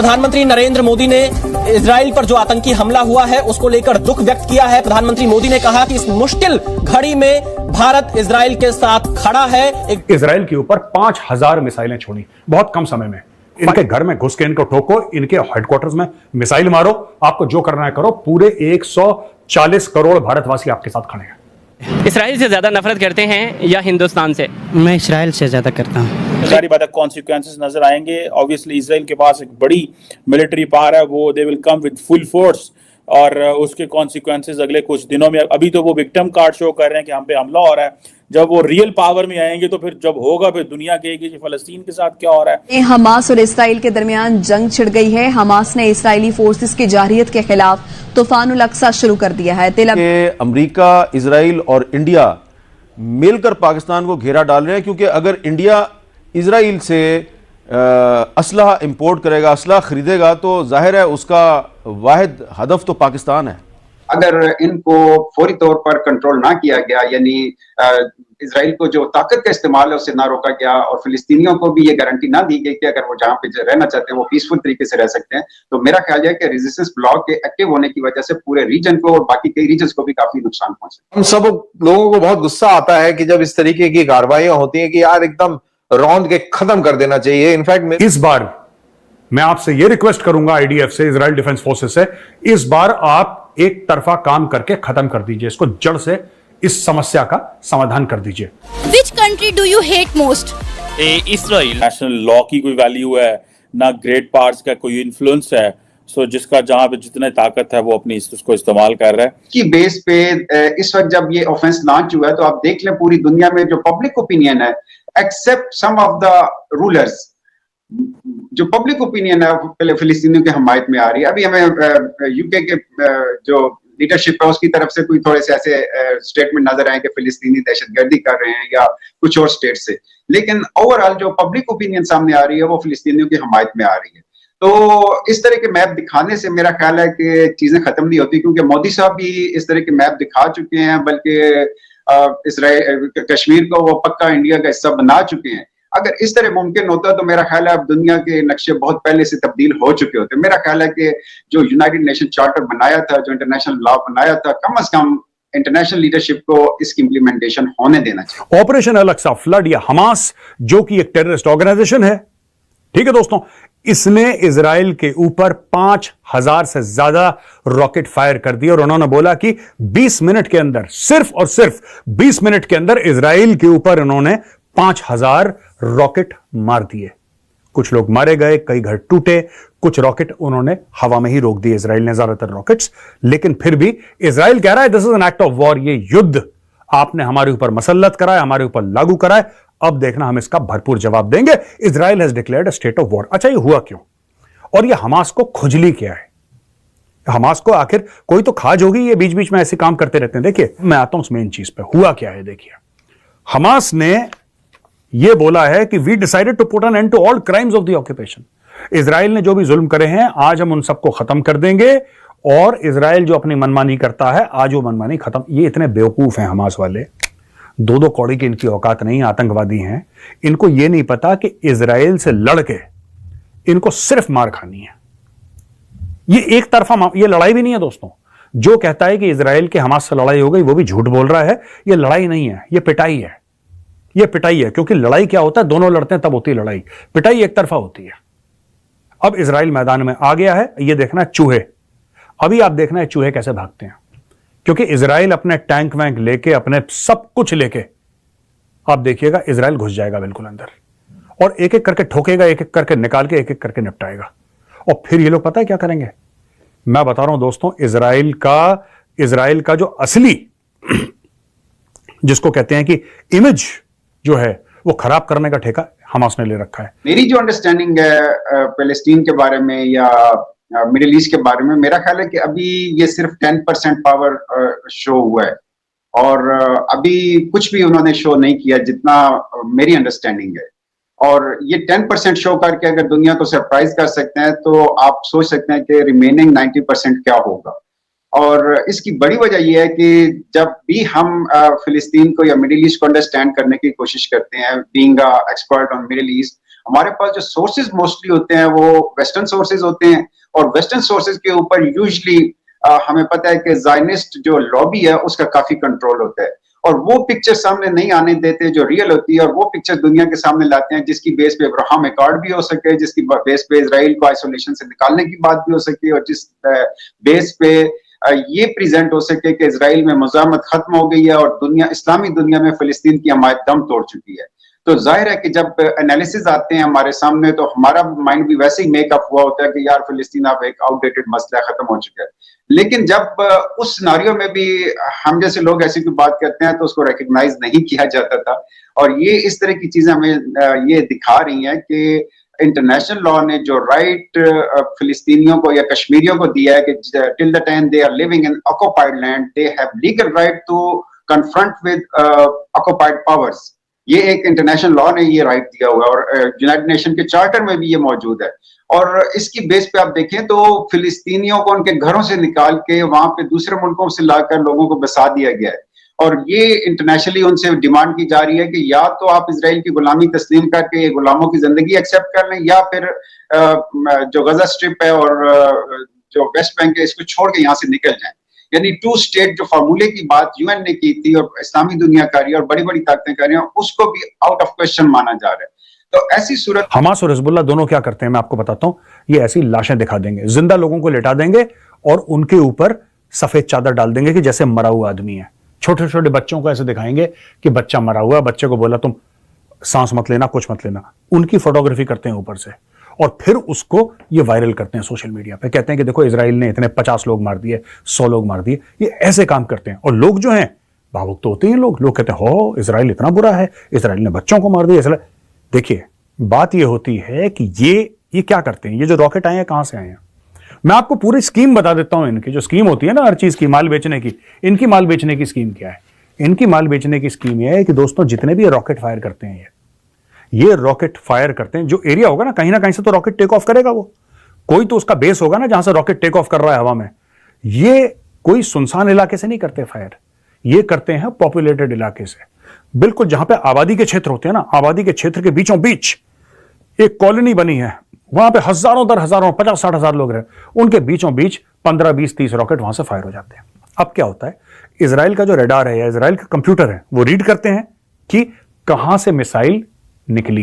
प्रधानमंत्री नरेंद्र मोदी ने इजराइल पर जो आतंकी हमला हुआ है उसको लेकर दुख व्यक्त किया है। प्रधानमंत्री मोदी ने कहा कि इस मुश्किल घड़ी में भारत इजराइल के साथ खड़ा है। इजराइल के ऊपर 5000 मिसाइलें छोड़ी बहुत कम समय में। इनके घर में घुस के इनको ठोको, इनके हेडक्वार्टर्स में मिसाइल मारो, आपको जो करना है करो। पूरे 140 करोड़ भारतवासी आपके साथ खड़े हैं। इजराइल से ज्यादा नफरत करते हैं या हिंदुस्तान से? मैं इजराइल से ज्यादा करता हूँ। सारी बात कॉन्सिक्वेंसेस नजर आएंगे। ऑब्वियसली इजराइल के पास एक बड़ी मिलिट्री पावर है, वो they will come with full force और उसके कॉन्सिक्वेंसेस अगले कुछ दिनों में। अभी तो वो विक्टिम कार्ड शो कर रहे हैं कि हम पे हमला हो रहा है। जब वो रियल पावर में आएंगे तो फिर जब होगा फिर दुनिया कहेगी कि फलस्तीन के साथ क्या हो रहा है। हमास और इसराइल के दरमियान जंग छिड़ गई है। हमास ने इसराइली फोर्सेस की जारहियत के खिलाफ तूफानुल अक्सा शुरू कर दिया है। अमेरिका, इजराइल और इंडिया मिलकर पाकिस्तान को घेरा डाल रहे हैं, क्योंकि अगर इंडिया इजराइल से असलहा इंपोर्ट करेगा, असलहा खरीदेगा, तो जाहिर है उसका वाहिद हदफ तो पाकिस्तान है। अगर इनको फौरी तौर पर कंट्रोल ना किया गया, यानी इजराइल को जो ताकत का इस्तेमाल है उससे ना रोका गया और फिलिस्तीनियों को भी ये गारंटी ना दी गई कि अगर वो जहाँ पे रहना चाहते हैं वो पीसफुल तरीके से रह सकते हैं, तो मेरा ख्याल है कि रेजिस्टेंस ब्लॉक के एक्टिव होने की वजह से पूरे रीजन को और बाकी कई रीजन्स को भी काफी नुकसान पहुंचा। हम सब लोगों को बहुत गुस्सा आता है कि जब इस तरीके की कार्रवाइयां होती हैं कि यार एकदम रौंद के खत्म कर देना चाहिए। इनफैक्ट इस बार मैं आपसे यह रिक्वेस्ट करूंगा, आईडीएफ से, इजराइल डिफेंस फोर्सेस से, इस बार आप एक तरफा काम करके खत्म कर दीजिए इसको, जड़ से इस समस्या का समाधान कर दीजिए। Which country do you hate most? Israel. National law की कोई वैल्यू है ना, ग्रेट पार्ट्स का कोई इन्फ्लुएंस है। सो जिसका जहां पे जितने ताकत है वो अपनी उसको इस्तेमाल कर रहा है। की बेस पे इस वक्त जब ये ऑफेंस लॉन्च हुआ है तो आप देख लें पूरी दुनिया में जो पब्लिक ओपिनियन है, except some of the rulers, जो पब्लिक ओपिनियन है पहले फिलिस्तीनियों की हमायत में आ रही है। अभी हमें यूके के जो लीडरशिप है उसकी तरफ से कोई थोड़े से ऐसे स्टेटमेंट नजर आए कि फिलिस्तीनी दहशतगर्दी कर रहे हैं या कुछ और स्टेट से, लेकिन ओवरऑल जो पब्लिक ओपिनियन सामने आ रही है वो फिलिस्तीनियों की हमायत में आ रही है। तो इस तरह के मैप दिखाने से मेरा ख्याल है कि चीजें खत्म नहीं होती, क्योंकि मोदी साहब भी इस तरह के मैप दिखा चुके हैं, बल्कि इसराइल कश्मीर को वो पक्का इंडिया का हिस्सा बना चुके हैं। अगर इस तरह मुमकिन होता तो मेरा ख्याल है अब दुनिया के नक्शे बहुत पहले से तब्दील हो चुके होते। मेरा ख्याल है कि जो यूनाइटेड नेशन चार्टर बनाया था, जो इंटरनेशनल लॉ बनाया था, कम से कम इंटरनेशनल लीडरशिप को इसकी इंप्लीमेंटेशन होने देना चाहिए। ऑपरेशन अल-अक्सा फ्लड या हमास, जो कि एक टेररिस्ट ऑर्गेनाइजेशन है, ठीक है दोस्तों, इसने इजराइल के ऊपर 5000 से ज्यादा रॉकेट फायर कर दिए और उन्होंने बोला कि 20 मिनट के अंदर, सिर्फ और सिर्फ 20 मिनट के अंदर इजराइल के ऊपर उन्होंने 5000 रॉकेट मार दिए। कुछ लोग मारे गए, कई घर टूटे, कुछ रॉकेट उन्होंने हवा में ही रोक दिए इजराइल ने, ज्यादातर रॉकेट्स। लेकिन फिर भी इजराइल कह रहा है this is an act of war, ये युद्ध आपने हमारे ऊपर मसल्लत करा है, हमारे ऊपर लागू करा है, अब देखना हम इसका भरपूर जवाब देंगे। Israel has declared a state of war. अच्छा, ये हुआ क्यों और ये हमास को खुजली क्या है? हमास को आखिर कोई तो खाज होगी, ये बीच बीच में ऐसे काम करते रहते हैं। देखिए, मैं आता हूं उस मेन चीज पे, हुआ क्या है। देखिए, हमास ने यह बोला है कि we decided to put an end to all crimes of the occupation. Israel ने जो भी जुल्म करे हैं आज हम उन सबको खत्म कर देंगे, और इजराइल जो अपनी मनमानी करता है आज वो मनमानी खत्म। ये इतने बेवकूफ हैं हमास वाले, दो कौड़ी की इनकी औकात नहीं, आतंकवादी हैं। इनको यह नहीं पता कि इजराइल से लड़के इनको सिर्फ मार खानी है। ये एक तरफा ये लड़ाई भी नहीं है दोस्तों। जो कहता है कि इजराइल के हमास से लड़ाई हो गई वो भी झूठ बोल रहा है। ये लड़ाई नहीं है, ये पिटाई है। ये पिटाई है, क्योंकि लड़ाई क्या होता है, दोनों लड़ते हैं तब होती है लड़ाई। पिटाई एक तरफा होती है। अब इजराइल मैदान में आ गया है। ये देखना है चूहे, अभी आप देखना है चूहे कैसे भागते हैं, क्योंकि इजराइल अपने टैंक वैंक लेके, अपने सब कुछ लेके, आप देखिएगा इजराइल घुस जाएगा बिल्कुल अंदर और एक एक करके ठोकेगा, एक एक करके निकाल के एक एक करके निपटाएगा। और फिर ये लोग पता है क्या करेंगे? मैं बता रहा हूं दोस्तों, इजराइल का जो असली जिसको कहते हैं कि इमेज जो है वो खराब करने का ठेका हमास ने ले रखा है। मेरी जो अंडरस्टैंडिंग है पैलेस्टीन के बारे में या मिडिल ईस्ट के बारे में, मेरा ख्याल है कि अभी ये सिर्फ 10% पावर शो हुआ है और अभी कुछ भी उन्होंने शो नहीं किया, जितना मेरी अंडरस्टैंडिंग है। और ये 10% शो करके अगर दुनिया को सरप्राइज कर सकते हैं तो आप सोच सकते हैं कि रिमेनिंग 90% क्या होगा। और इसकी बड़ी वजह यह है कि जब भी हम फिलिस्तीन को या मिडिल ईस्ट को अंडरस्टैंड करने की कोशिश करते हैं, being expert on middle east, हमारे पास जो सोर्सेज मोस्टली होते हैं वो वेस्टर्न सोर्सेज होते हैं, और वेस्टर्न सोर्सेज के ऊपर यूजली हमें पता है कि ज़ायनिस्ट जो लॉबी है उसका काफी कंट्रोल होता है, और वो पिक्चर सामने नहीं आने देते जो रियल होती है, और वो पिक्चर दुनिया के सामने लाते हैं जिसकी बेस पे अब्राहम अकॉर्ड भी हो सके, जिसकी बेस पे इजराइल को आइसोलेशन से निकालने की बात भी हो सके, और जिस बेस पे ये प्रेजेंट हो सके कि इजराइल में मुज़ाहमत खत्म हो गई है और दुनिया, इस्लामी दुनिया में फिलिस्तीन की हमायत दम तोड़ चुकी है। तो जाहिर है कि जब एनालिसिस आते हैं हमारे सामने तो हमारा माइंड भी वैसे ही मेकअप हुआ होता है कि यार फिलिस्तीन अब एक आउटडेटेड मसला खत्म हो चुका है। लेकिन जब उस सिनारियो में भी हम जैसे लोग ऐसी कोई बात करते हैं तो उसको रिकग्नाइज नहीं किया जाता था, और ये इस तरह की चीजें हमें ये दिखा रही हैं कि इंटरनेशनल लॉ ने जो राइट फिलिस्तीनियों को या कश्मीरियों को दिया है कि till the time they are living in occupied land they have legal right to confront with occupied powers, ये एक इंटरनेशनल लॉ ने ये राइट दिया हुआ है, और यूनाइटेड नेशन के चार्टर में भी ये मौजूद है। और इसकी बेस पे आप देखें तो फिलिस्तीनियों को उनके घरों से निकाल के वहां पे दूसरे मुल्कों से लाकर लोगों को बसा दिया गया है, और ये इंटरनेशनली उनसे डिमांड की जा रही है कि या तो आप इजराइल की गुलामी तस्लीम करके गुलामों की जिंदगी एक्सेप्ट कर लें, या फिर जो गजा स्ट्रिप है और जो वेस्ट बैंक है इसको छोड़ के यहाँ से निकल जाएं। यानी 2 स्टेट जो फार्मूले की बात यूएन ने की थी और इस्लामी दुनिया कर रही है और बड़ी बड़ी ताकतें कर रही हैं, उसको भी आउट ऑफ क्वेश्चन माना जा रहा है। तो ऐसी सूरत हमास और हिजबुल्लाह दोनों क्या करते हैं मैं आपको बताता हूं, ये ऐसी लाशें दिखा देंगे, जिंदा लोगों को लेटा देंगे और उनके ऊपर सफेद चादर डाल देंगे कि जैसे मरा हुआ आदमी है। छोटे छोटे बच्चों को ऐसे दिखाएंगे कि बच्चा मरा हुआ, बच्चे को बोला तुम सांस मत लेना, कुछ मत लेना, उनकी फोटोग्राफी करते हैं ऊपर से, और फिर उसको ये वायरल करते हैं सोशल मीडिया पे, कहते हैं कि देखो इजराइल ने इतने 50 लोग मार दिए, 100 लोग मार दिए। ये ऐसे काम करते हैं, और लोग जो हैं भावुक तो होते हैं, लोग कहते हैं हो इजराइल इतना बुरा है, इजराइल ने बच्चों को मार दिया। देखिए बात ये होती है कि ये क्या करते हैं, ये जो रॉकेट आए हैं कहां से आए हैं, मैं आपको पूरी स्कीम बता देता हूं। इनकी जो स्कीम होती है ना हर चीज की, माल बेचने की, इनकी माल बेचने की स्कीम क्या है? इनकी माल बेचने की स्कीम यह है कि दोस्तों जितने भी रॉकेट फायर करते हैं ये रॉकेट फायर करते हैं, जो एरिया होगा ना कहीं से तो रॉकेट टेक ऑफ करेगा, वो कोई तो उसका बेस होगा ना जहां से रॉकेट टेक ऑफ कर रहा है हवा में। ये कोई सुनसान इलाके से नहीं करते फायर, ये करते हैं पॉपुलेटेड इलाके से, बिल्कुल जहां पे आबादी के क्षेत्र होते हैं ना, आबादी के क्षेत्र के बीचों बीच एक कॉलोनी बनी है, वहां पे हजारों दर हजारों 50-60 हजार लोग रहे, उनके बीचों बीच 15, 20, 30 रॉकेट वहां से फायर हो जाते हैं। अब क्या होता है, इजराइल का जो रडार है या इजराइल का कंप्यूटर है वो रीड करते हैं कि कहां से मिसाइल निकली।